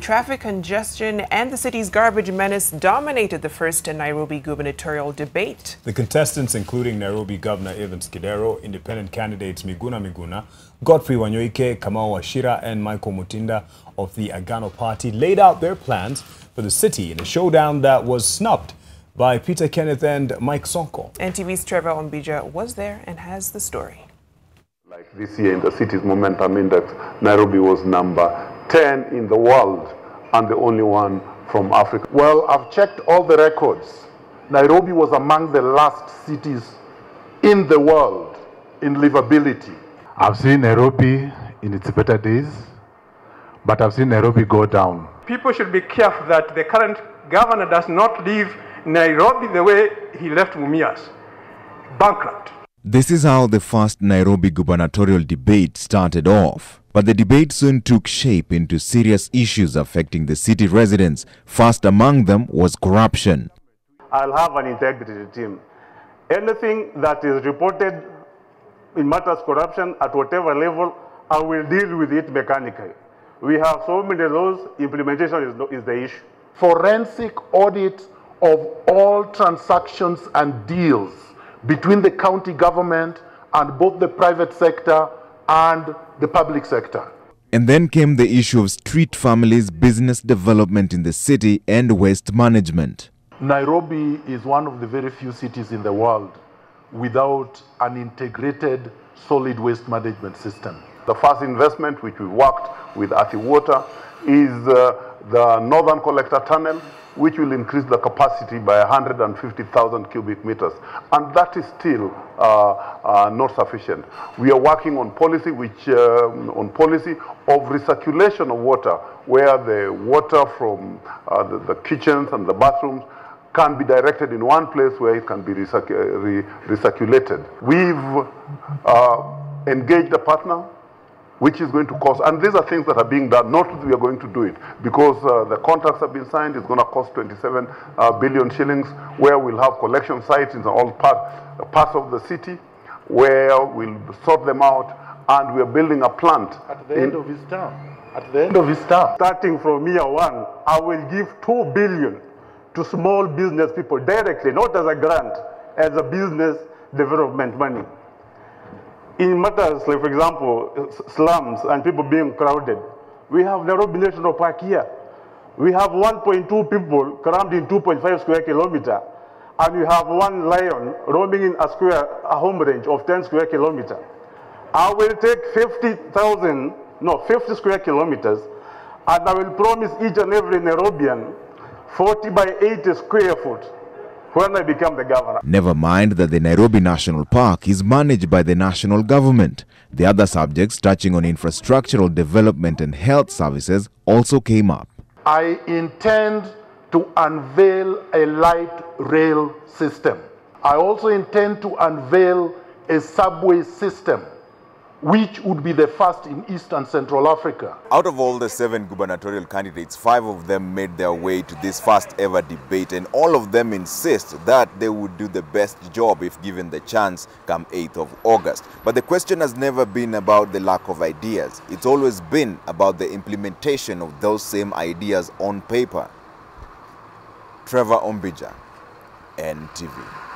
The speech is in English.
Traffic congestion and the city's garbage menace dominated the first Nairobi gubernatorial debate. The contestants, including Nairobi Governor Evans Kidero, independent candidates Miguna Miguna, Godfrey Wanyoike, Kamau, Wachira and Mutinda of the Agano party, laid out their plans for the city in a showdown that was snubbed by Kenneth and Sonko. NTV's Trevor Ombija was there and has the story. Like this year in the city's momentum index, Nairobi was number 10 in the world and the only one from Africa. Well, I've checked all the records. Nairobi was among the last cities in the world in livability. I've seen Nairobi in its better days, but I've seen Nairobi go down. People should be careful that the current governor does not leave Nairobi the way he left Mumias, bankrupt. This is how the first Nairobi gubernatorial debate started off. But the debate soon took shape into serious issues affecting the city residents. First among them was corruption. I'll have an integrity team. Anything that is reported in matters of corruption at whatever level, I will deal with it mechanically. We have so many laws, implementation is the issue. Forensic audit of all transactions and deals between the county government and both the private sector and the public sector. And then came the issue of street families, business development in the city and waste management. Nairobi is one of the very few cities in the world without an integrated solid waste management system. The first investment which we worked with Earthy Water is the Northern Collector Tunnel, which will increase the capacity by 150,000 cubic meters. And that is still not sufficient. We are working on policy of recirculation of water, where the water from the kitchens and the bathrooms can be directed in one place where it can be recirculated. We've engaged a partner which is going to cost, and these are things that are being done, not that we are going to do it, because the contracts have been signed. It's going to cost 27 billion shillings, where we'll have collection sites in all parts of the city, where we'll sort them out, and we're building a plant. At the end of his term. At the end of his term. Starting from year one, I will give 2 billion to small business people directly, not as a grant, as a business development money. In matters like, for example, slums and people being crowded, we have Nairobi National Park here. We have 1.2 people crammed in 2.5 square kilometers, and we have one lion roaming in a home range of 10 square kilometers. I will take 50 square kilometers, and I will promise each and every Nairobian 40 by 80 square foot when I become the governor. Never mind that the Nairobi National Park is managed by the national government. The other subjects touching on infrastructural development and health services also came up. I intend to unveil a light rail system. I also intend to unveil a subway system, which would be the first in East and Central Africa. Out of all the 7 gubernatorial candidates, 5 of them made their way to this first ever debate, and all of them insist that they would do the best job if given the chance come 8th of August. But the question has never been about the lack of ideas. It's always been about the implementation of those same ideas on paper. Trevor Ombija, NTV.